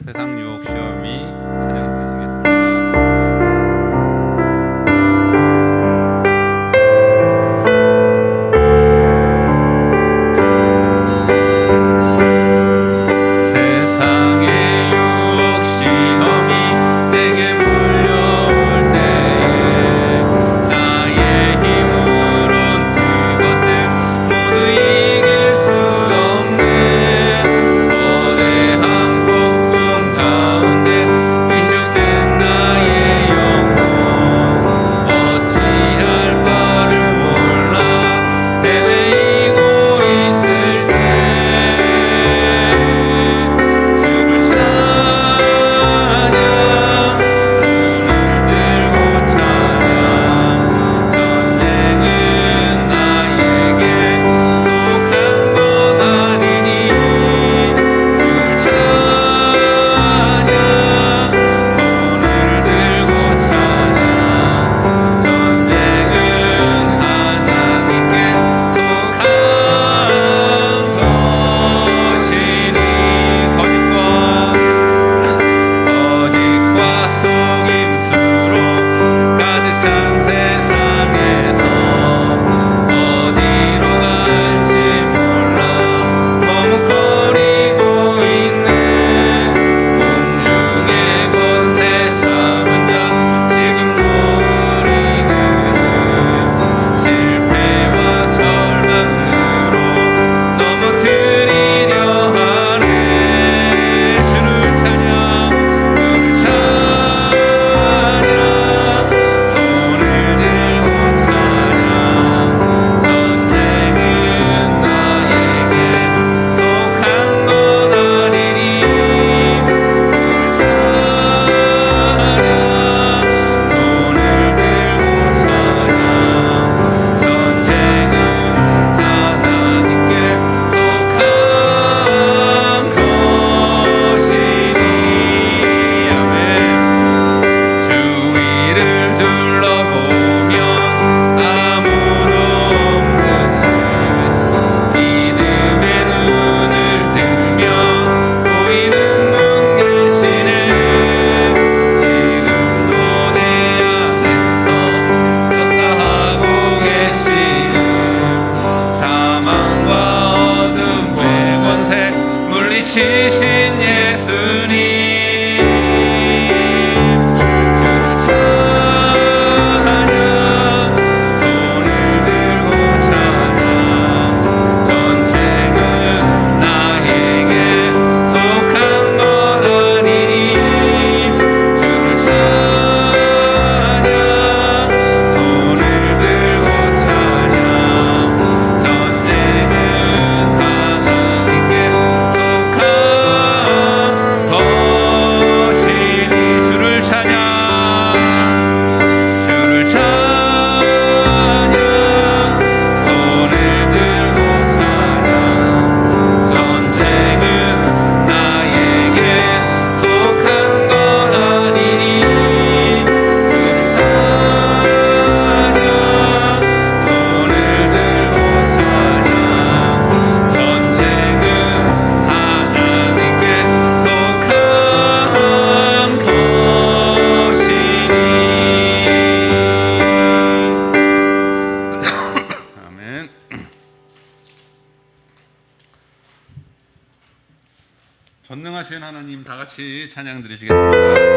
세상 유혹 시험이 찬양 드리시겠습니다. 전능하신 하나님, 다 같이 찬양 드리시겠습니다.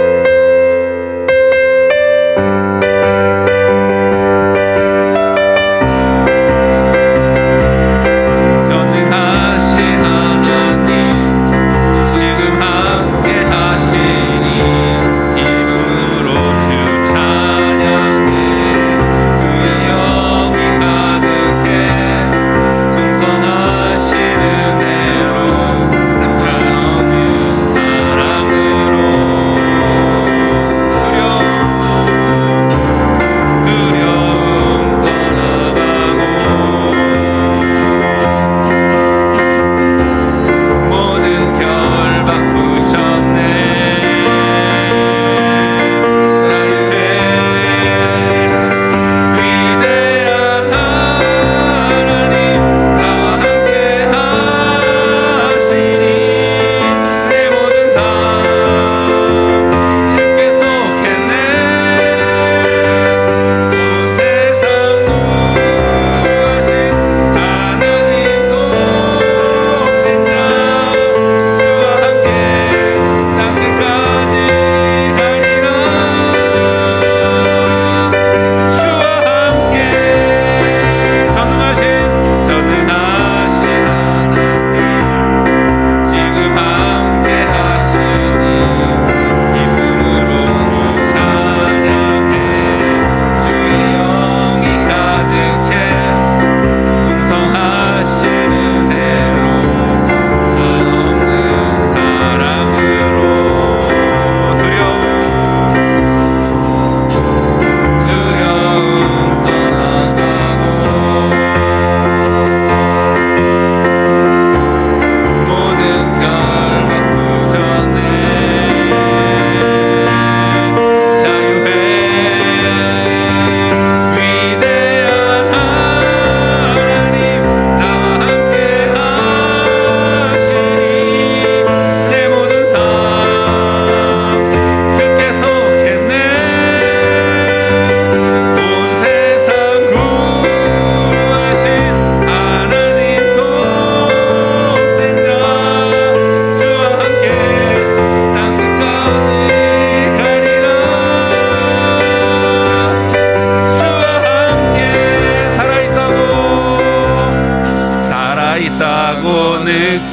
사랑으로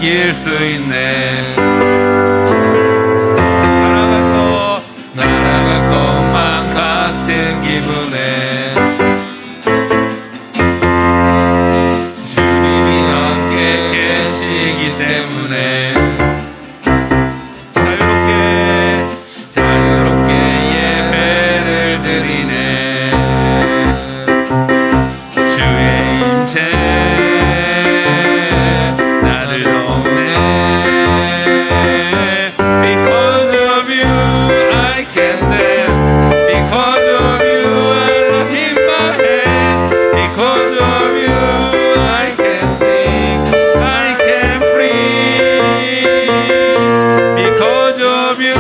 느낄 수 있네. 날아갈 것만 같은 기분에 주님이 함께 계시기 때문에 자유롭게 예배를 드리네. 주의 임재 나를 돕네. Because of you I can dance. Because of you I lift my hand. Because of you I can sing. I can free. Because of you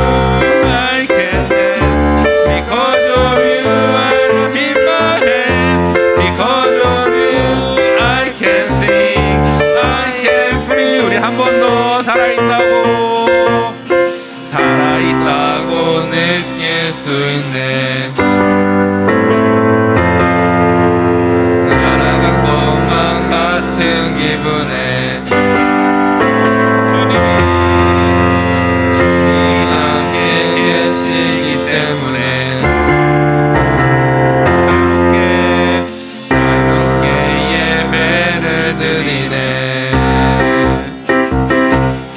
I can dance. Because of you I lift my hand. Because of you I can sing. I can free. 우리 한 번 더 살아있다고 느낄 수 있네. 날아갈 것만 같은 기분에 주님이 함께 계시기 때문에 자유롭게 예배를 드리네.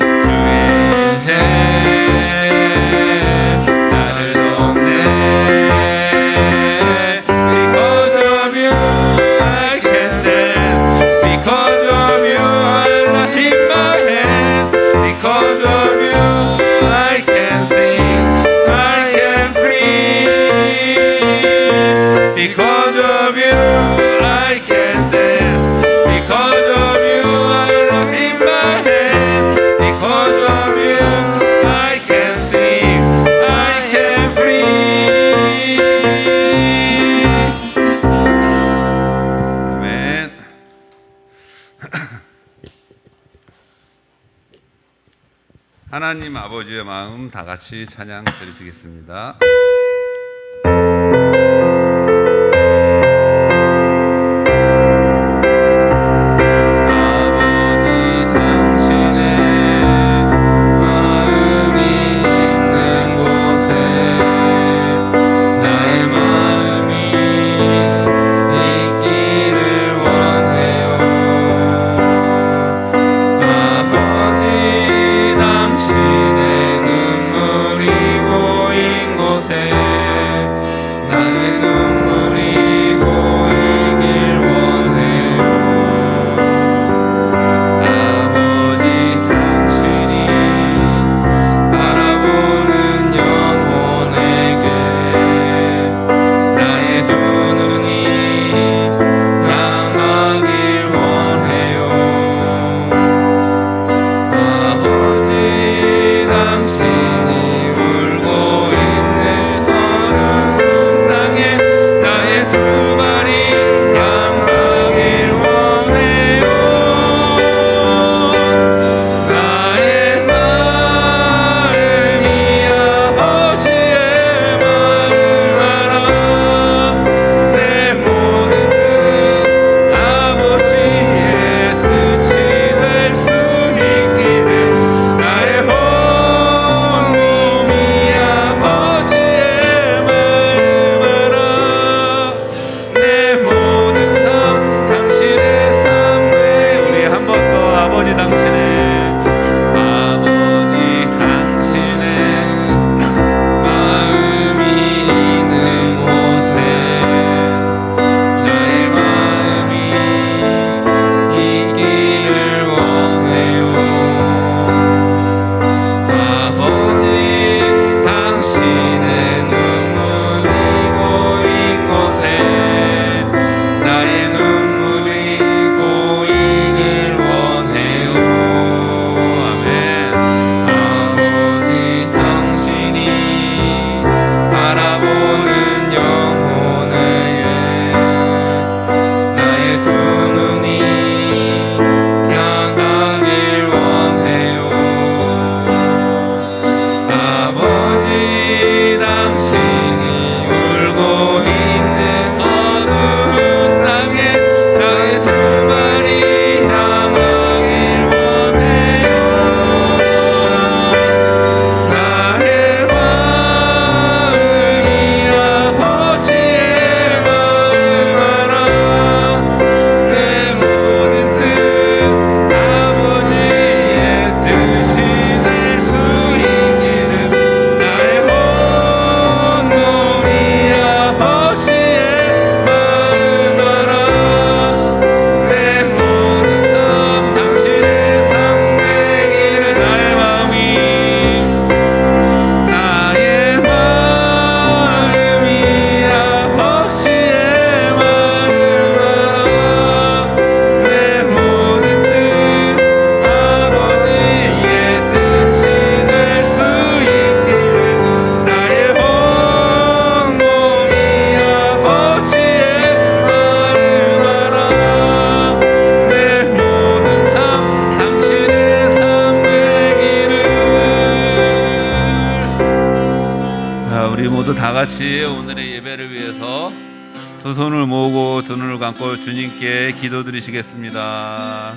주의 임재 나를 돕네. Because of you I can dance. Because of you I lift my hand. Because of you I can sing. I can free. Because of you I can dance. Because of you I lift my hand. Because of you I can sing. I can free. 아멘. 하나님 아버지의 마음 다 같이 찬양 드리시겠습니다. 아버지 당신의 마음이 있는 곳에 나의 마음이 있기를 원해요. 아버지 당신의 눈물이 고인 곳에 우리 모두 다 같이 오늘의 예배를 위해서 두 손을 모으고 두 눈을 감고 주님께 기도드리시겠습니다.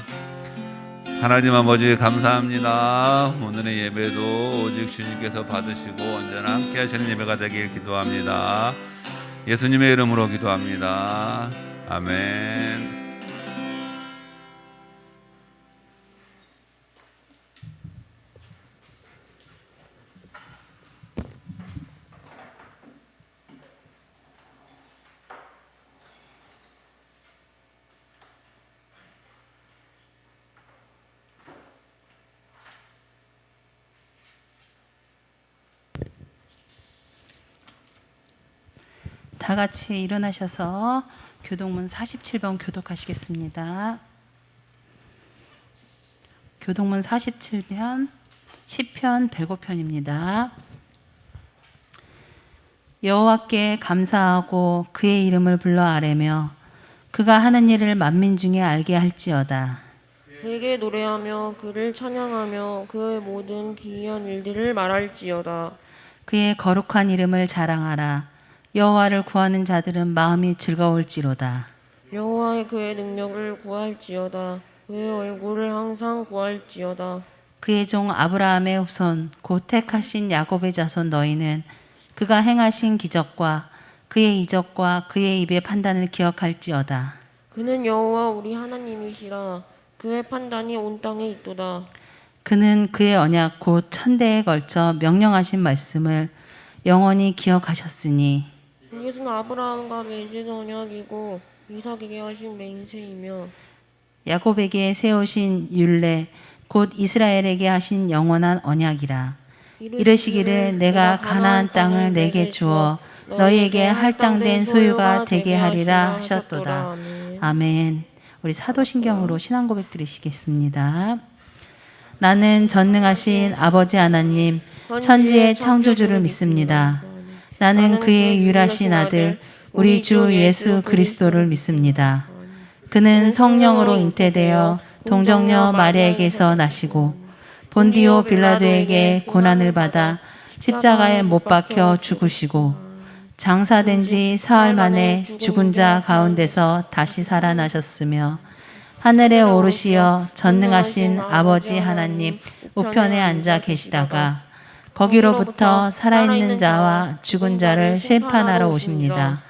하나님 아버지 감사합니다. 오늘의 예배도 오직 주님께서 받으시고 언제나 함께 하시는 예배가 되길 기도합니다. 예수님의 이름으로 기도합니다. 아멘. 다 같이 일어나셔서 교독문 47번 교독하시겠습니다. 교독문 47편 시편 105편입니다. 여호와께 감사하고 그의 이름을 불러 아뢰며 그가 하는 일을 만민 중에 알게 할지어다. 그에게 노래하며 그를 찬양하며 그의 모든 기이한 일들을 말할지어다. 그의 거룩한 이름을 자랑하라. 여호와를 구하는 자들은 마음이 즐거울지로다. 여호와의 그의 능력을 구할지어다. 그의 얼굴을 항상 구할지어다. 그의 종 아브라함의 후손 곧 택하신 야곱의 자손 너희는 그가 행하신 기적과 그의 이적과 그의 입의 판단을 기억할지어다. 그는 여호와 우리 하나님이시라. 그의 판단이 온 땅에 있도다. 그는 그의 언약 곧 천대에 걸쳐 명령하신 말씀을 영원히 기억하셨으니 이것은 아브라함과 맺은 언약이고 이삭에게 하신 맹세이며 야곱에게 세우신 율례 곧 이스라엘에게 하신 영원한 언약이라. 이르시기를 내가 가나안 땅을 내게 주어 너희에게 할당된 소유가 되게 하리라 하셨도다. 아멘. 우리 사도신경으로 신앙 고백 드리시겠습니다. 나는 전능하신 아버지 하나님 천지의 창조주를 믿습니다. 나는 그의 유일하신 아들 우리 주 예수 그리스도를 믿습니다. 그는 성령으로 잉태되어 동정녀 마리아에게서 나시고 본디오 빌라도에게 고난을 받아 십자가에 못 박혀 죽으시고 장사된 지 사흘 만에 죽은 자 가운데서 다시 살아나셨으며 하늘에 오르시어 전능하신 아버지 하나님 우편에 앉아 계시다가 거기로부터 살아있는 자와 죽은 자를 심판하러 오십니다.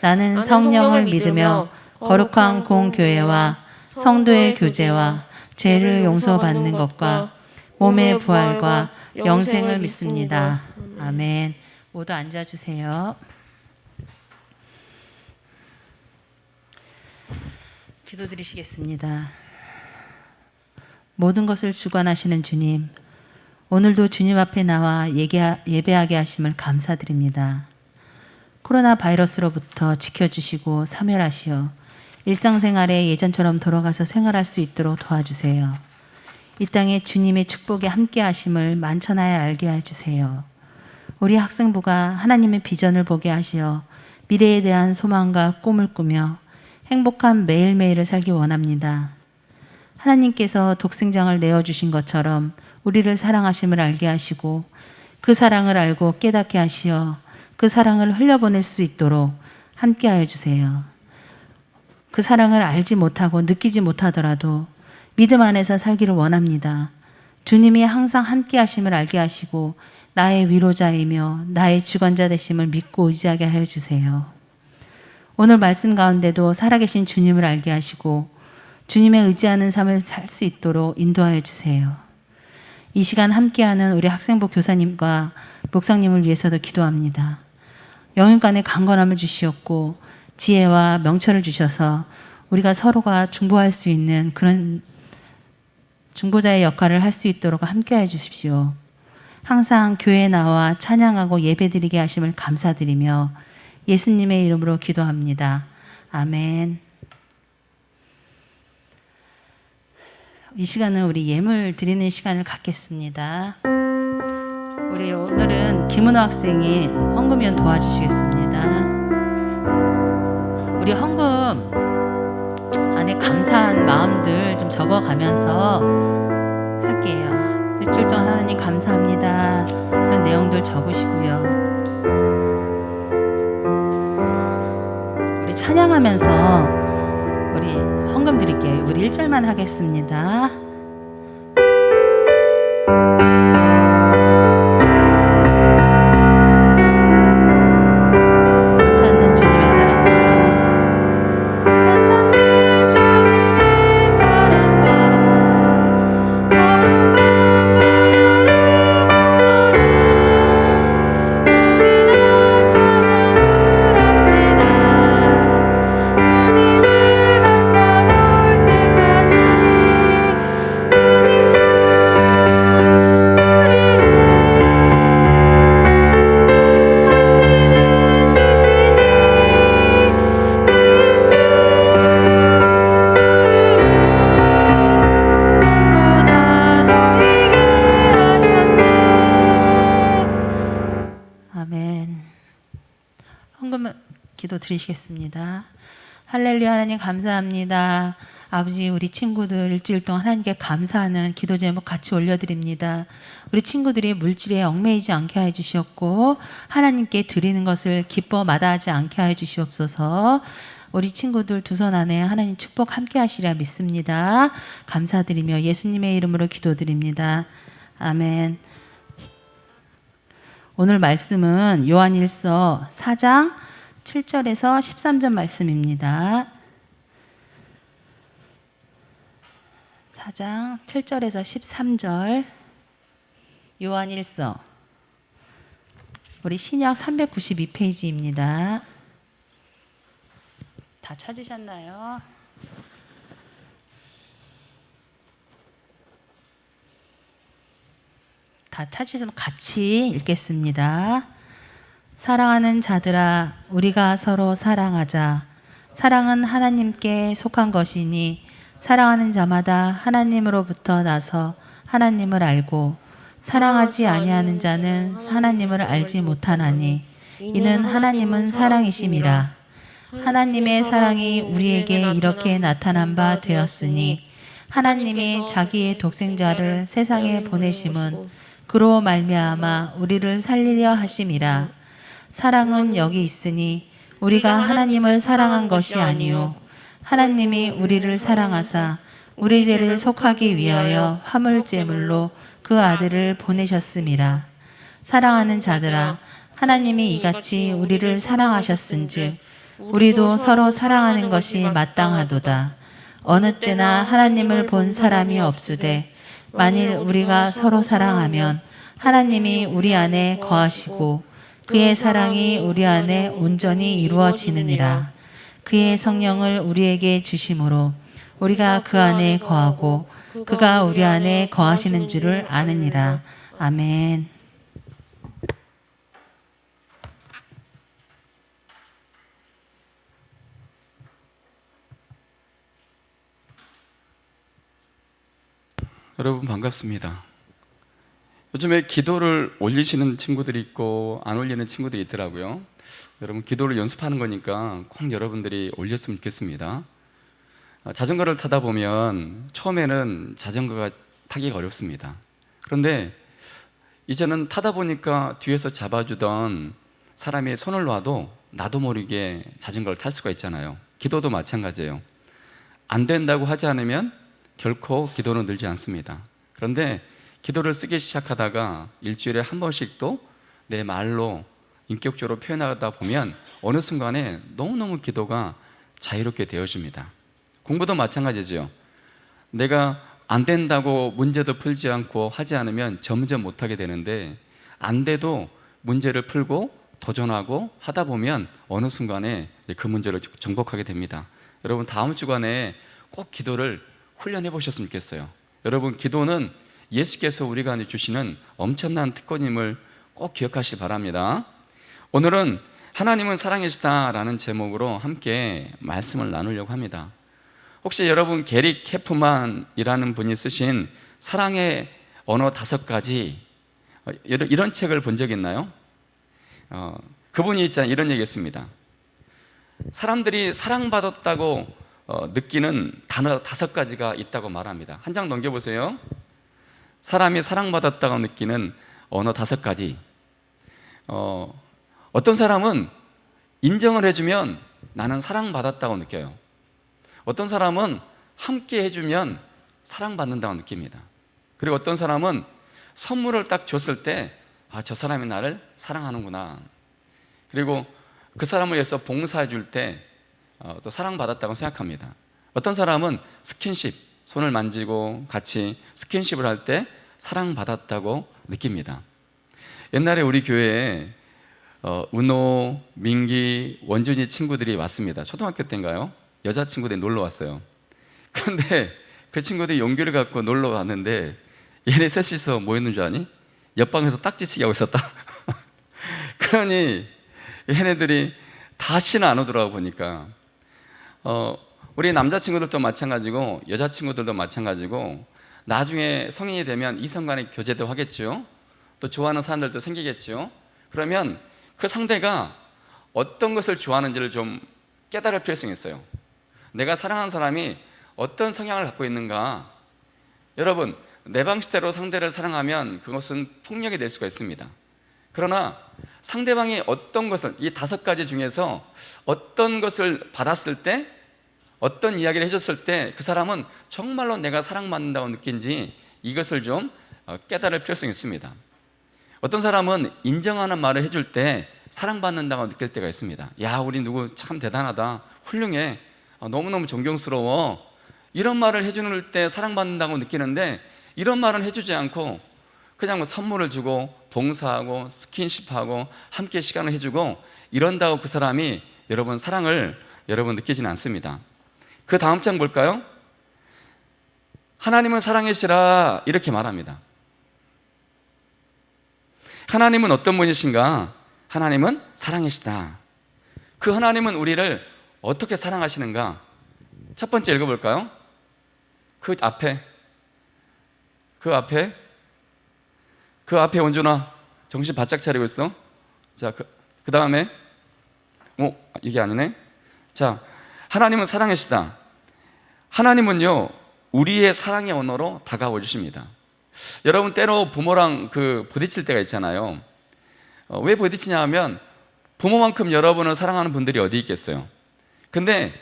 나는 성령을 믿으며 거룩한 공교회와 성도의 교제와 죄를 용서받는 것과 몸의 부활과 영생을 믿습니다. 아멘. 모두 앉아주세요. 기도드리시겠습니다. 모든 것을 주관하시는 주님, 오늘도 주님 앞에 나와 예배하게 하심을 감사드립니다. 코로나 바이러스로부터 지켜주시고 사멸하시어 일상생활에 예전처럼 돌아가서 생활할 수 있도록 도와주세요. 이 땅에 주님의 축복에 함께 하심을 만천하에 알게 해주세요. 우리 학생부가 하나님의 비전을 보게 하시어 미래에 대한 소망과 꿈을 꾸며 행복한 매일매일을 살기 원합니다. 하나님께서 독생장을 내어주신 것처럼 우리를 사랑하심을 알게 하시고 그 사랑을 알고 깨닫게 하시어 그 사랑을 흘려보낼 수 있도록 함께하여 주세요. 그 사랑을 알지 못하고 느끼지 못하더라도 믿음 안에서 살기를 원합니다. 주님이 항상 함께하심을 알게 하시고 나의 위로자이며 나의 주관자 되심을 믿고 의지하게 하여 주세요. 오늘 말씀 가운데도 살아계신 주님을 알게 하시고 주님의 의지하는 삶을 살 수 있도록 인도하여 주세요. 이 시간 함께하는 우리 학생부 교사님과 목사님을 위해서도 기도합니다. 영육간의 강건함을 주시었고 지혜와 명철을 주셔서 우리가 서로가 중보할 수 있는 그런 중보자의 역할을 할 수 있도록 함께해 주십시오. 항상 교회에 나와 찬양하고 예배드리게 하심을 감사드리며 예수님의 이름으로 기도합니다. 아멘. 이 시간은 우리 예물 드리는 시간을 갖겠습니다. 우리 오늘은 김은호 학생이 헌금위원 도와주시겠습니다. 우리 헌금 안에 감사한 마음들 좀 적어가면서 할게요. 일주일 동안 하나님 감사합니다. 그런 내용들 적으시고요. 우리 찬양하면서 우리 헌금 드릴게요. 우리 1절만 하겠습니다. 변찮는 주님의 사랑과 변찮는 주님의 사랑과 거룩한 보혈의 공로를 우리 다 찬양을 합시다. 주님을 만나볼 때까지 주님은 아멘. 헌금 기도 드리시겠습니다. 할렐루야. 하나님 감사합니다. 아버지, 우리 친구들 일주일 동안 하나님께 감사하는 기도 제목 같이 올려드립니다. 우리 친구들이 물질에 얽매이지 않게 해 주시옵고 하나님께 드리는 것을 기뻐 마다하지 않게 해 주시옵소서. 우리 친구들 두 손 안에 하나님 축복 함께 하시리라 믿습니다. 감사드리며 예수님의 이름으로 기도드립니다. 아멘. 오늘 말씀은 요한일서 4장 7절에서 13절 말씀입니다. 4장 7절에서 13절 요한일서 우리 신약 392페이지입니다. 다 찾으셨나요? 다 찾으시면 같이 읽겠습니다. 사랑하는 자들아, 우리가 서로 사랑하자. 사랑은 하나님께 속한 것이니 사랑하는 자마다 하나님으로부터 나서 하나님을 알고 사랑하지 아니하는 자는 하나님을 알지 못하나니 이는 하나님은 사랑이심이라. 하나님의 사랑이 우리에게 이렇게 나타난 바 되었으니 하나님이 자기의 독생자를 세상에 보내심은 그로 말미암아 우리를 살리려 하심이라. 사랑은 여기 있으니 우리가 하나님을 사랑한 것이 아니요 하나님이 우리를 사랑하사 우리 죄를 속하기 위하여 화물제물로 그 아들을 보내셨음이라. 사랑하는 자들아, 하나님이 이같이 우리를 사랑하셨은즉 우리도 서로 사랑하는 것이 마땅하도다. 어느 때나 하나님을 본 사람이 없으되 만일 우리가 서로 사랑하면 하나님이 우리 안에 거하시고 그의 사랑이 우리 안에 온전히 이루어지느니라. 그의 성령을 우리에게 주심으로 우리가 그 안에 거하고 그가 우리 안에 거하시는 줄을 아느니라. 아멘. 여러분 반갑습니다. 요즘에 기도를 올리시는 친구들이 있고 안 올리는 친구들이 있더라고요. 여러분 기도를 연습하는 거니까 꼭 여러분들이 올렸으면 좋겠습니다. 자전거를 타다 보면 처음에는 자전거가 타기가 어렵습니다. 그런데 이제는 타다 보니까 뒤에서 잡아주던 사람이 손을 놔도 나도 모르게 자전거를 탈 수가 있잖아요. 기도도 마찬가지예요. 안 된다고 하지 않으면 결코 기도는 늘지 않습니다. 그런데 기도를 쓰기 시작하다가 일주일에 한 번씩도 내 말로 인격적으로 표현하다 보면 어느 순간에 너무너무 기도가 자유롭게 되어집니다. 공부도 마찬가지죠. 내가 안 된다고 문제도 풀지 않고 하지 않으면 점점 못하게 되는데 안 돼도 문제를 풀고 도전하고 하다 보면 어느 순간에 그 문제를 정복하게 됩니다. 여러분 다음 주간에 꼭 기도를 훈련해 보셨으면 좋겠어요. 여러분 기도는 예수께서 우리가 주시는 엄청난 특권임을 꼭 기억하시기 바랍니다. 오늘은 하나님은 사랑이시다라는 제목으로 함께 말씀을 나누려고 합니다. 혹시 여러분 게리 캐프만이라는 분이 쓰신 사랑의 언어 5가지 이런 책을 본 적 있나요? 그분이 있잖아요. 이런 얘기했습니다. 사람들이 사랑받았다고 느끼는 단어 5가지가 있다고 말합니다. 한 장 넘겨보세요. 사람이 사랑받았다고 느끼는 언어 5가지. 어떤 사람은 인정을 해주면 나는 사랑받았다고 느껴요. 어떤 사람은 함께 해주면 사랑받는다고 느낍니다. 그리고 어떤 사람은 선물을 딱 줬을 때 저 사람이 나를 사랑하는구나. 그리고 그 사람을 위해서 봉사해 줄 때 또 사랑받았다고 생각합니다. 어떤 사람은 스킨십, 손을 만지고 같이 스킨십을 할 때 사랑받았다고 느낍니다. 옛날에 우리 교회에 은호, 민기, 원준이 친구들이 왔습니다. 초등학교 때인가요? 여자친구들이 놀러 왔어요. 그런데 그 친구들이 용기를 갖고 놀러 왔는데 얘네 셋이서 뭐 했는 줄 아니? 옆방에서 딱지치기 하고 있었다. 그러니 얘네들이 다시는 안 오더라고 보니까 우리 남자친구들도 마찬가지고 여자친구들도 마찬가지고 나중에 성인이 되면 이성 간의 교제도 하겠죠. 또 좋아하는 사람들도 생기겠죠. 그러면 그 상대가 어떤 것을 좋아하는지를 좀 깨달을 필요성이 있어요. 내가 사랑하는 사람이 어떤 성향을 갖고 있는가. 여러분, 내 방식대로 상대를 사랑하면 그것은 폭력이 될 수가 있습니다. 그러나 상대방이 어떤 것을, 이 5가지 중에서 어떤 것을 받았을 때, 어떤 이야기를 해줬을 때 그 사람은 정말로 내가 사랑받는다고 느낀지 이것을 좀 깨달을 필요성이 있습니다. 어떤 사람은 인정하는 말을 해줄 때 사랑받는다고 느낄 때가 있습니다. 야, 우리 누구 참 대단하다, 훌륭해, 너무너무 존경스러워, 이런 말을 해주는 때 사랑받는다고 느끼는데 이런 말은 해주지 않고 그냥 선물을 주고 봉사하고 스킨십하고 함께 시간을 해주고 이런다고 그 사람이 여러분 사랑을 여러분 느끼지는 않습니다. 그 다음 장 볼까요? 하나님은 사랑이시라 이렇게 말합니다. 하나님은 어떤 분이신가? 하나님은 사랑이시다. 그 하나님은 우리를 어떻게 사랑하시는가? 첫 번째 읽어볼까요? 그 앞에 원준아 정신 바짝 차리고 있어. 자, 그 다음에 이게 아니네. 자, 하나님은 사랑이시다. 하나님은요 우리의 사랑의 언어로 다가와 주십니다. 여러분 때로 부모랑 부딪힐 때가 있잖아요. 왜 부딪히냐 하면 부모만큼 여러분을 사랑하는 분들이 어디 있겠어요. 근데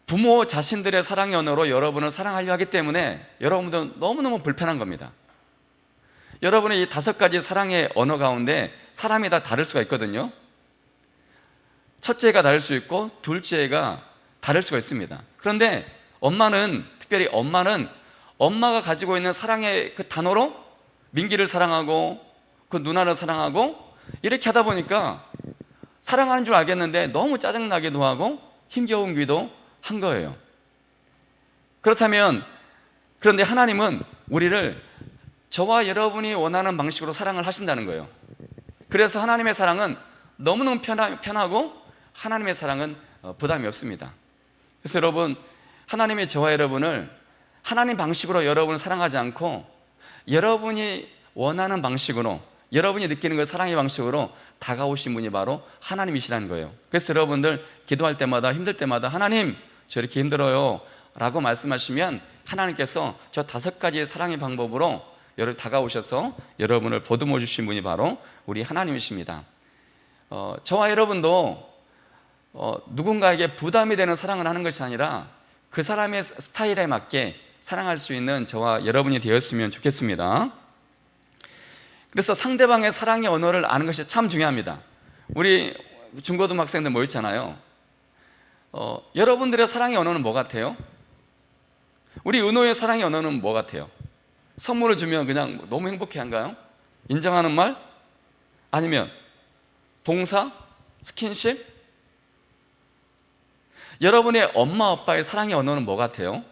부모 자신들의 사랑의 언어로 여러분을 사랑하려 하기 때문에 여러분들은 너무너무 불편한 겁니다. 여러분의 이 5가지 사랑의 언어 가운데 사람이 다 다를 수가 있거든요. 첫째가 다를 수 있고 둘째가 다를 수가 있습니다. 그런데 특별히 엄마는 엄마가 가지고 있는 사랑의 그 단어로 민기를 사랑하고 그 누나를 사랑하고 이렇게 하다 보니까 사랑하는 줄 알겠는데 너무 짜증나기도 하고 힘겨운기도 한 거예요. 그런데 하나님은 우리를 저와 여러분이 원하는 방식으로 사랑을 하신다는 거예요. 그래서 하나님의 사랑은 너무너무 편하고 하나님의 사랑은 부담이 없습니다. 그래서 여러분, 하나님이 저와 여러분을 하나님 방식으로 여러분을 사랑하지 않고 여러분이 원하는 방식으로, 여러분이 느끼는 그 사랑의 방식으로 다가오신 분이 바로 하나님이시라는 거예요. 그래서 여러분들 기도할 때마다 힘들 때마다 하나님 저 이렇게 힘들어요 라고 말씀하시면 하나님께서 저 5가지의 사랑의 방법으로 여러분 다가오셔서 여러분을 보듬어 주신 분이 바로 우리 하나님이십니다. 저와 여러분도 누군가에게 부담이 되는 사랑을 하는 것이 아니라 그 사람의 스타일에 맞게 사랑할 수 있는 저와 여러분이 되었으면 좋겠습니다. 그래서 상대방의 사랑의 언어를 아는 것이 참 중요합니다. 우리 중고등학생들 모였잖아요. 여러분들의 사랑의 언어는 뭐 같아요? 우리 은호의 사랑의 언어는 뭐 같아요? 선물을 주면 그냥 너무 행복해한가요? 인정하는 말? 아니면 봉사? 스킨십? 여러분의 엄마 아빠의 사랑의 언어는 뭐 같아요?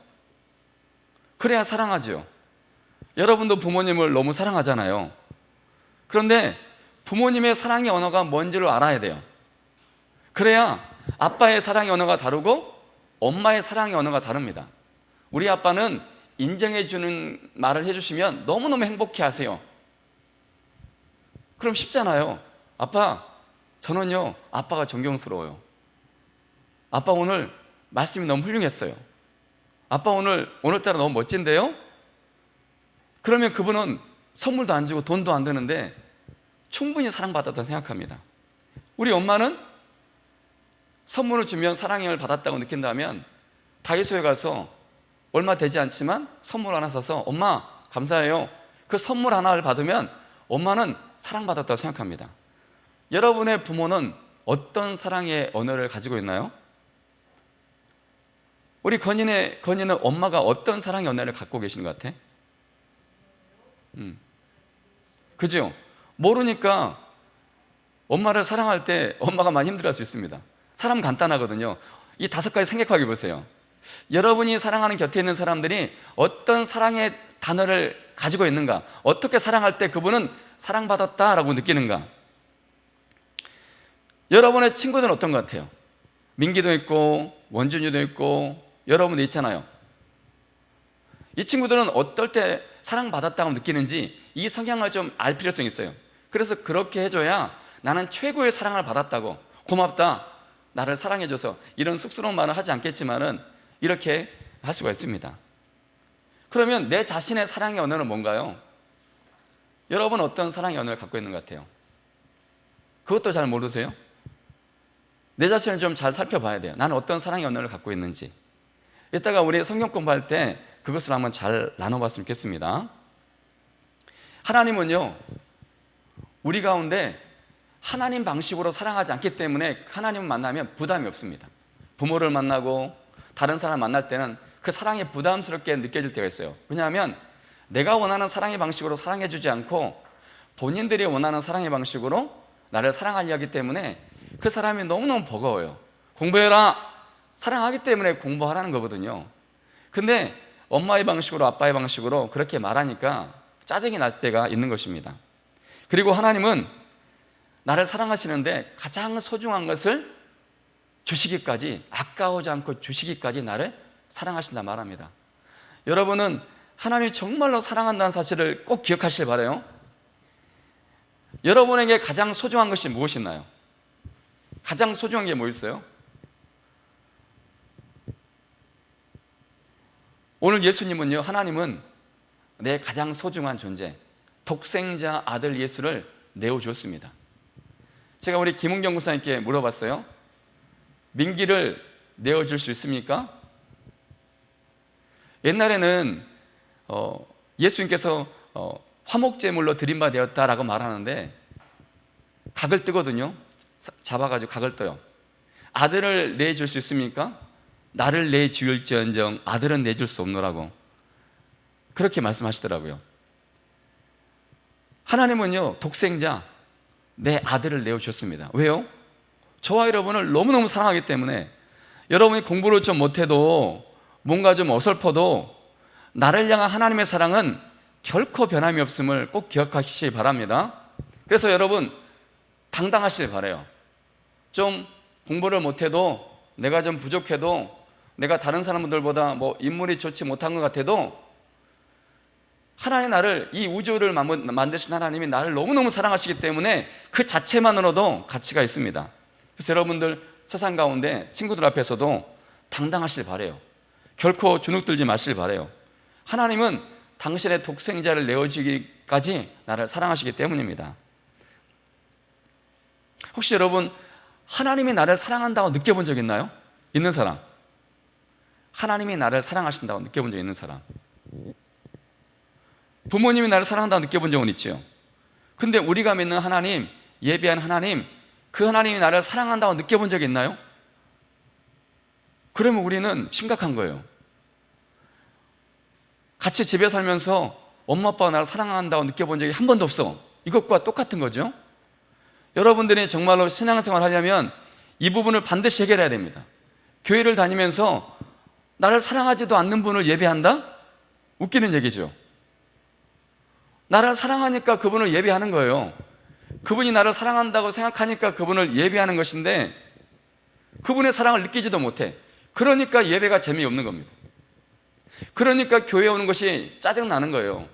그래야 사랑하죠. 여러분도 부모님을 너무 사랑하잖아요. 그런데 부모님의 사랑의 언어가 뭔지를 알아야 돼요. 그래야 아빠의 사랑의 언어가 다르고 엄마의 사랑의 언어가 다릅니다. 우리 아빠는 인정해주는 말을 해주시면 너무너무 행복해 하세요. 그럼 쉽잖아요. 아빠, 저는요 아빠가 존경스러워요. 아빠 오늘 말씀이 너무 훌륭했어요. 아빠 오늘따라 너무 멋진데요? 그러면 그분은 선물도 안 주고 돈도 안 드는데 충분히 사랑받았다고 생각합니다. 우리 엄마는 선물을 주면 사랑을 받았다고 느낀다면 다이소에 가서 얼마 되지 않지만 선물 하나 사서 엄마 감사해요. 그 선물 하나를 받으면 엄마는 사랑받았다고 생각합니다. 여러분의 부모는 어떤 사랑의 언어를 가지고 있나요? 우리 건이는 엄마가 어떤 사랑의 언어를 갖고 계시는 것 같아? 그죠? 모르니까 엄마를 사랑할 때 엄마가 많이 힘들어할 수 있습니다. 사람 간단하거든요. 이 5가지 생각하게 보세요. 여러분이 사랑하는 곁에 있는 사람들이 어떤 사랑의 단어를 가지고 있는가, 어떻게 사랑할 때 그분은 사랑받았다라고 느끼는가. 여러분의 친구들은 어떤 것 같아요? 민기도 있고 원준이도 있고 여러분 있잖아요. 이 친구들은 어떨 때 사랑받았다고 느끼는지 이 성향을 좀 알 필요성이 있어요. 그래서 그렇게 해줘야 나는 최고의 사랑을 받았다고, 고맙다, 나를 사랑해줘서, 이런 쑥스러운 말은 하지 않겠지만은 이렇게 할 수가 있습니다. 그러면 내 자신의 사랑의 언어는 뭔가요? 여러분 어떤 사랑의 언어를 갖고 있는 것 같아요? 그것도 잘 모르세요? 내 자신을 좀 잘 살펴봐야 돼요. 나는 어떤 사랑의 언어를 갖고 있는지. 이따가 우리 성경 공부할 때 그것을 한번 잘 나눠봤으면 좋겠습니다. 하나님은요, 우리 가운데 하나님 방식으로 사랑하지 않기 때문에 하나님을 만나면 부담이 없습니다. 부모를 만나고 다른 사람 만날 때는 그 사랑이 부담스럽게 느껴질 때가 있어요. 왜냐하면 내가 원하는 사랑의 방식으로 사랑해주지 않고 본인들이 원하는 사랑의 방식으로 나를 사랑하려 하기 때문에 그 사람이 너무너무 버거워요. 공부해라, 사랑하기 때문에 공부하라는 거거든요. 근데 엄마의 방식으로 아빠의 방식으로 그렇게 말하니까 짜증이 날 때가 있는 것입니다. 그리고 하나님은 나를 사랑하시는데 가장 소중한 것을 주시기까지, 아까워지 않고 주시기까지 나를 사랑하신다 말합니다. 여러분은 하나님이 정말로 사랑한다는 사실을 꼭 기억하시길 바라요. 여러분에게 가장 소중한 것이 무엇이 있나요? 가장 소중한 게 뭐 있어요? 오늘 예수님은요, 하나님은 내 가장 소중한 존재, 독생자 아들 예수를 내어주었습니다. 제가 우리 김은경 목사님께 물어봤어요. 민기를 내어줄 수 있습니까? 옛날에는 예수님께서 화목제물로 드린 바 되었다라고 말하는데 각을 뜨거든요. 잡아가지고 각을 떠요. 아들을 내줄 수 있습니까? 나를 내주일지언정 아들은 내줄 수 없노라고 그렇게 말씀하시더라고요. 하나님은요, 독생자 내 아들을 내어주셨습니다. 왜요? 저와 여러분을 너무너무 사랑하기 때문에. 여러분이 공부를 좀 못해도 뭔가 좀 어설퍼도 나를 향한 하나님의 사랑은 결코 변함이 없음을 꼭 기억하시기 바랍니다. 그래서 여러분 당당하시길 바라요. 좀 공부를 못해도, 내가 좀 부족해도, 내가 다른 사람들보다 뭐 인물이 좋지 못한 것 같아도 하나님, 나를, 이 우주를 만드신 하나님이 나를 너무너무 사랑하시기 때문에 그 자체만으로도 가치가 있습니다. 그래서 여러분들 세상 가운데 친구들 앞에서도 당당하시길 바라요. 결코 주눅들지 마시길 바라요. 하나님은 당신의 독생자를 내어주기까지 나를 사랑하시기 때문입니다. 혹시 여러분 하나님이 나를 사랑한다고 느껴본 적 있나요? 있는 사람? 하나님이 나를 사랑하신다고 느껴본 적 있는 사람? 부모님이 나를 사랑한다고 느껴본 적은 있죠. 근데 우리가 믿는 하나님, 예배한 하나님, 그 하나님이 나를 사랑한다고 느껴본 적이 있나요? 그러면 우리는 심각한 거예요. 같이 집에 살면서 엄마 아빠가 나를 사랑한다고 느껴본 적이 한 번도 없어. 이것과 똑같은 거죠. 여러분들이 정말로 신앙생활 하려면 이 부분을 반드시 해결해야 됩니다. 교회를 다니면서 나를 사랑하지도 않는 분을 예배한다? 웃기는 얘기죠. 나를 사랑하니까 그분을 예배하는 거예요. 그분이 나를 사랑한다고 생각하니까 그분을 예배하는 것인데 그분의 사랑을 느끼지도 못해. 그러니까 예배가 재미없는 겁니다. 그러니까 교회에 오는 것이 짜증나는 거예요.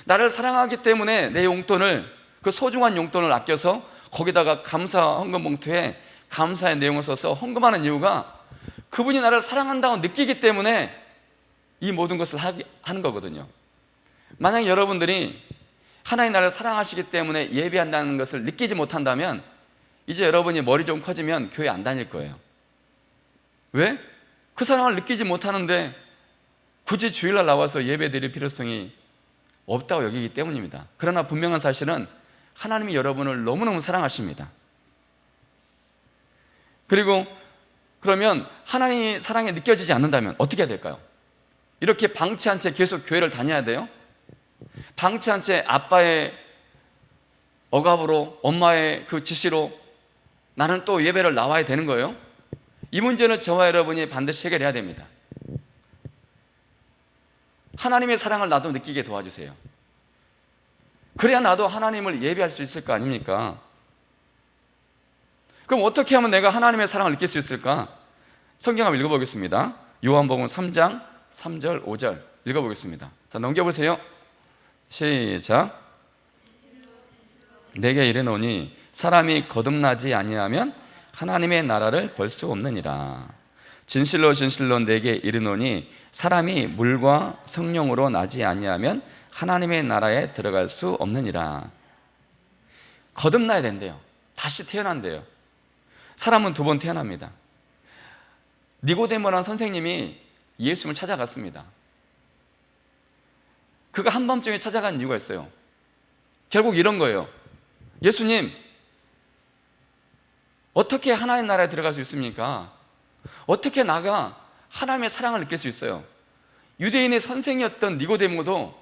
나를 사랑하기 때문에 내 용돈을, 그 소중한 용돈을 아껴서 거기다가 감사 헌금 봉투에 감사의 내용을 써서 헌금하는 이유가 그분이 나를 사랑한다고 느끼기 때문에 이 모든 것을 하는 거거든요. 만약 여러분들이 하나님 나라를 사랑하시기 때문에 예배한다는 것을 느끼지 못한다면 이제 여러분이 머리 좀 커지면 교회 안 다닐 거예요. 왜? 그 사랑을 느끼지 못하는데 굳이 주일날 나와서 예배 드릴 필요성이 없다고 여기기 때문입니다. 그러나 분명한 사실은 하나님이 여러분을 너무너무 사랑하십니다. 그리고 그러면 하나님의 사랑이 느껴지지 않는다면 어떻게 해야 될까요? 이렇게 방치한 채 계속 교회를 다녀야 돼요? 방치한 채 아빠의 억압으로, 엄마의 그 지시로 나는 또 예배를 나와야 되는 거예요? 이 문제는 저와 여러분이 반드시 해결해야 됩니다. 하나님의 사랑을 나도 느끼게 도와주세요. 그래야 나도 하나님을 예배할 수 있을 거 아닙니까? 그럼 어떻게 하면 내가 하나님의 사랑을 느낄 수 있을까? 성경 한번 읽어보겠습니다. 요한복음 3장 3절 5절 읽어보겠습니다. 자, 넘겨보세요. 시작. 내게 이르노니 사람이 거듭나지 아니하면 하나님의 나라를 볼 수 없느니라. 진실로 진실로 내게 이르노니 사람이 물과 성령으로 나지 아니하면 하나님의 나라에 들어갈 수 없느니라. 거듭나야 된대요. 다시 태어난대요. 사람은 두 번 태어납니다. 니고데모라는 선생님이 예수님을 찾아갔습니다. 그가 한밤중에 찾아간 이유가 있어요. 결국 이런 거예요. 예수님, 어떻게 하나님의 나라에 들어갈 수 있습니까? 어떻게 나가 하나님의 사랑을 느낄 수 있어요? 유대인의 선생이었던 니고데모도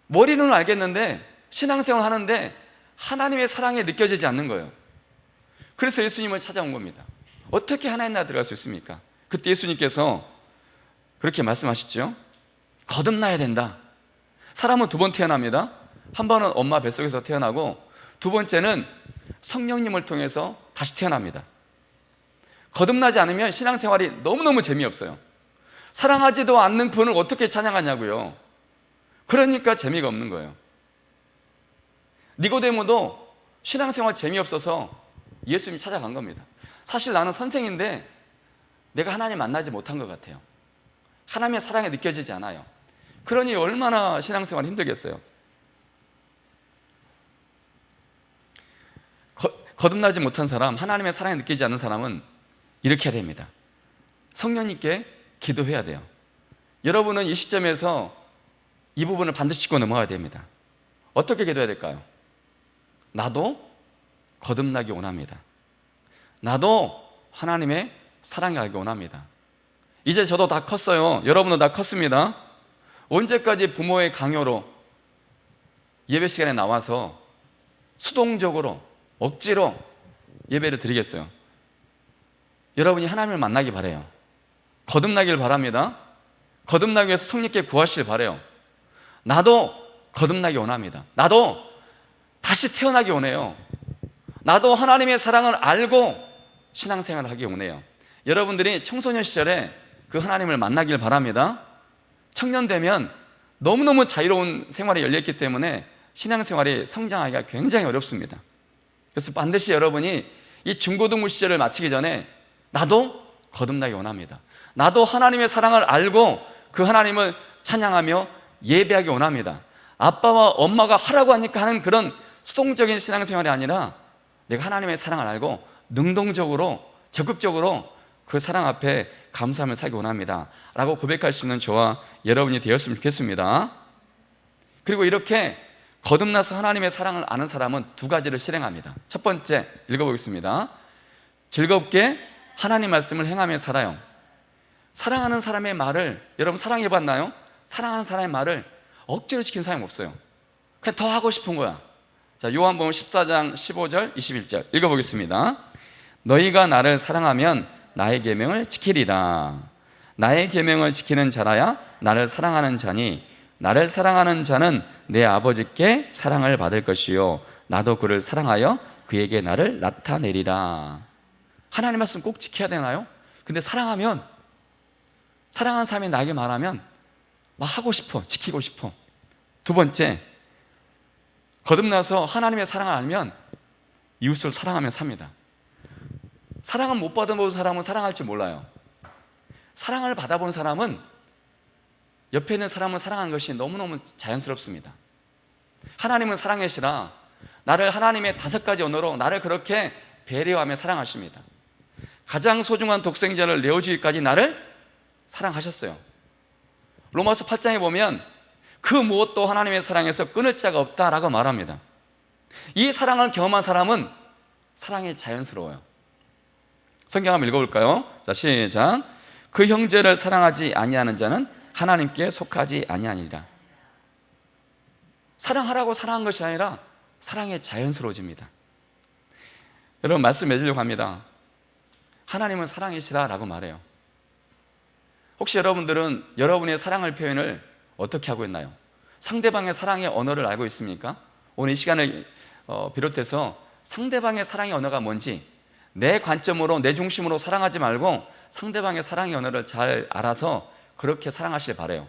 머리는 알겠는데 신앙생활 하는데 하나님의 사랑이 느껴지지 않는 거예요. 그래서 예수님을 찾아온 겁니다. 어떻게 하나님 나라에 들어갈 수 있습니까? 그때 예수님께서 그렇게 말씀하시죠. 거듭나야 된다. 사람은 두 번 태어납니다. 한 번은 엄마 뱃속에서 태어나고 두 번째는 성령님을 통해서 다시 태어납니다. 거듭나지 않으면 신앙생활이 너무너무 재미없어요. 사랑하지도 않는 분을 어떻게 찬양하냐고요. 그러니까 재미가 없는 거예요. 니고데모도 신앙생활 재미없어서 예수님 찾아간 겁니다. 사실 나는 선생인데 내가 하나님 만나지 못한 것 같아요. 하나님의 사랑이 느껴지지 않아요. 그러니 얼마나 신앙생활이 힘들겠어요. 거듭나지 못한 사람, 하나님의 사랑이 느끼지 않는 사람은 이렇게 해야 됩니다. 성령님께 기도해야 돼요. 여러분은 이 시점에서 이 부분을 반드시 짚고 넘어가야 됩니다. 어떻게 기도해야 될까요? 나도 거듭나기 원합니다. 나도 하나님의 사랑을 알기 원합니다. 이제 저도 다 컸어요. 여러분도 다 컸습니다. 언제까지 부모의 강요로 예배 시간에 나와서 수동적으로 억지로 예배를 드리겠어요? 여러분이 하나님을 만나기 바라요. 거듭나길 바랍니다. 거듭나기 위해서 성령께 구하시길 바라요. 나도 거듭나기 원합니다. 나도 다시 태어나기 원해요. 나도 하나님의 사랑을 알고 신앙생활을 하기 원해요. 여러분들이 청소년 시절에 그 하나님을 만나길 바랍니다. 청년 되면 너무너무 자유로운 생활이 열려있기 때문에 신앙생활이 성장하기가 굉장히 어렵습니다. 그래서 반드시 여러분이 이 중고등부 시절을 마치기 전에 나도 거듭나기 원합니다. 나도 하나님의 사랑을 알고 그 하나님을 찬양하며 예배하기 원합니다. 아빠와 엄마가 하라고 하니까 하는 그런 수동적인 신앙생활이 아니라 내가 하나님의 사랑을 알고 능동적으로 적극적으로 그 사랑 앞에 감사하며 살기 원합니다 라고 고백할 수 있는 저와 여러분이 되었으면 좋겠습니다. 그리고 이렇게 거듭나서 하나님의 사랑을 아는 사람은 두 가지를 실행합니다. 첫 번째 읽어보겠습니다. 즐겁게 하나님 말씀을 행하며 살아요. 사랑하는 사람의 말을 여러분 사랑해봤나요? 사랑하는 사람의 말을 억지로 지키는 사람이 없어요. 그냥 더 하고 싶은 거야. 자, 요한복음 14장 15절 21절 읽어보겠습니다. 너희가 나를 사랑하면 나의 계명을 지키리라. 나의 계명을 지키는 자라야 나를 사랑하는 자니 나를 사랑하는 자는 내 아버지께 사랑을 받을 것이요 나도 그를 사랑하여 그에게 나를 나타내리라. 하나님 말씀 꼭 지켜야 되나요? 근데 사랑하면 사랑하는 사람이 나에게 말하면 막 하고 싶어, 지키고 싶어. 두 번째, 거듭나서 하나님의 사랑을 알면 이웃을 사랑하며 삽니다. 사랑을 못 받아본 사람은 사랑할 줄 몰라요. 사랑을 받아본 사람은 옆에 있는 사람을 사랑하는 것이 너무너무 자연스럽습니다. 하나님은 사랑이시라 나를 하나님의 5가지 언어로 나를 그렇게 배려하며 사랑하십니다. 가장 소중한 독생자를 내어주기까지 나를 사랑하셨어요. 로마서 8장에 보면 그 무엇도 하나님의 사랑에서 끊을 자가 없다라고 말합니다. 이 사랑을 경험한 사람은 사랑이 자연스러워요. 성경 한번 읽어볼까요? 자, 시작. 그 형제를 사랑하지 아니하는 자는 하나님께 속하지 아니하니라. 사랑하라고 사랑한 것이 아니라 사랑이 자연스러워집니다. 여러분, 말씀 맺으려고 합니다. 하나님은 사랑이시다라고 말해요. 혹시 여러분들은 여러분의 사랑을 표현을 어떻게 하고 있나요? 상대방의 사랑의 언어를 알고 있습니까? 오늘 이 시간을 비롯해서 상대방의 사랑의 언어가 뭔지 내 관점으로 내 중심으로 사랑하지 말고 상대방의 사랑의 언어를 잘 알아서 그렇게 사랑하시길 바라요.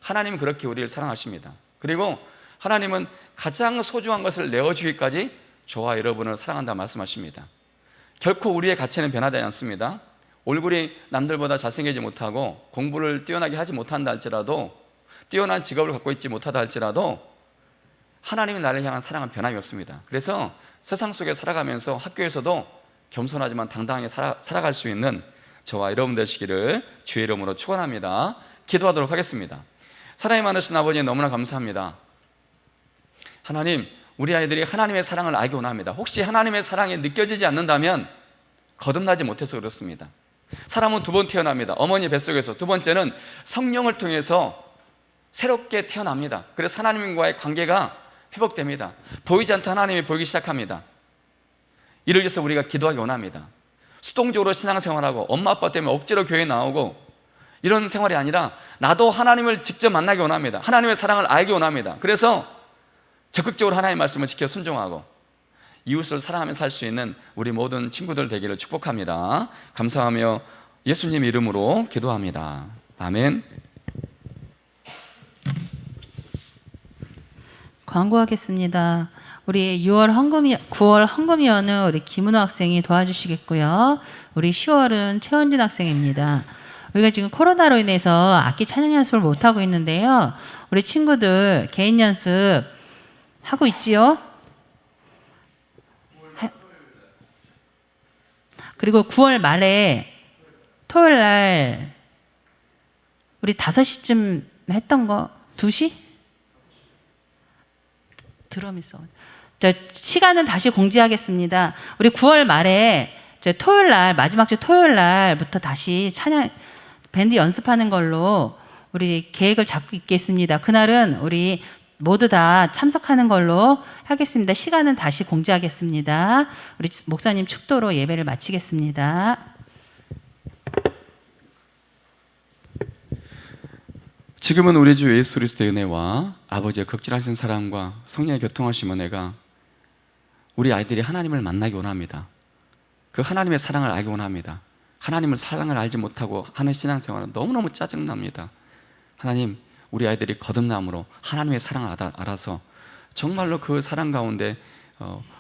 하나님은 그렇게 우리를 사랑하십니다. 그리고 하나님은 가장 소중한 것을 내어주기까지 저와 여러분을 사랑한다 말씀하십니다. 결코 우리의 가치는 변하지 않습니다. 얼굴이 남들보다 잘생기지 못하고 공부를 뛰어나게 하지 못한다 할지라도 뛰어난 직업을 갖고 있지 못하다 할지라도 하나님이 나를 향한 사랑은 변함이 없습니다. 그래서 세상 속에 살아가면서 학교에서도 겸손하지만 당당하게 살아갈 수 있는 저와 여러분 되시기를 주의 이름으로 축원합니다. 기도하도록 하겠습니다. 사랑이 많으신 아버지 너무나 감사합니다. 하나님, 우리 아이들이 하나님의 사랑을 알기 원합니다. 혹시 하나님의 사랑이 느껴지지 않는다면 거듭나지 못해서 그렇습니다. 사람은 2번 태어납니다. 어머니 뱃속에서. 2번째는 성령을 통해서 새롭게 태어납니다. 그래서 하나님과의 관계가 회복됩니다. 보이지 않던 하나님이 보이기 시작합니다. 이를 위해서 우리가 기도하기 원합니다. 수동적으로 신앙생활하고 엄마 아빠 때문에 억지로 교회에 나오고 이런 생활이 아니라 나도 하나님을 직접 만나기 원합니다. 하나님의 사랑을 알기 원합니다. 그래서 적극적으로 하나님의 말씀을 지켜 순종하고 이웃을 사랑하며 살 수 있는 우리 모든 친구들 되기를 축복합니다. 감사하며 예수님 이름으로 기도합니다. 아멘. 광고하겠습니다. 우리 9월 헌금위원은 우리 김은호 학생이 도와주시겠고요. 우리 10월은 최원진 학생입니다. 우리가 지금 코로나로 인해서 악기 찬양 연습을 못하고 있는데요. 우리 친구들 개인 연습 하고 있지요? 그리고 9월 말에 토요일 날 우리 5시쯤 했던 거 2시? 드럼 있어. 시간은 다시 공지하겠습니다. 우리 9월 말에 토요일 날 마지막 주 토요일 날부터 다시 찬양 밴드 연습하는 걸로 우리 계획을 잡고 있겠습니다. 그날은 우리 모두 다 참석하는 걸로 하겠습니다. 시간은 다시 공지하겠습니다. 우리 목사님 축도로 예배를 마치겠습니다. 지금은 우리 주 예수 그리스도의 은혜와 아버지의 극진하신 사랑과 성령의 교통하심 은혜가 우리 아이들이 하나님을 만나기 원합니다. 그 하나님의 사랑을 알기 원합니다. 하나님을 사랑을 알지 못하고 하는 신앙생활은 너무너무 짜증납니다. 하나님, 우리 아이들이 거듭남으로 하나님의 사랑을 알아서 정말로 그 사랑 가운데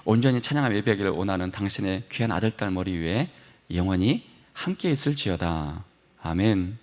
온전히 찬양하며 예배하기를 원하는 당신의 귀한 아들, 딸 머리 위에 영원히 함께 있을지어다. 아멘.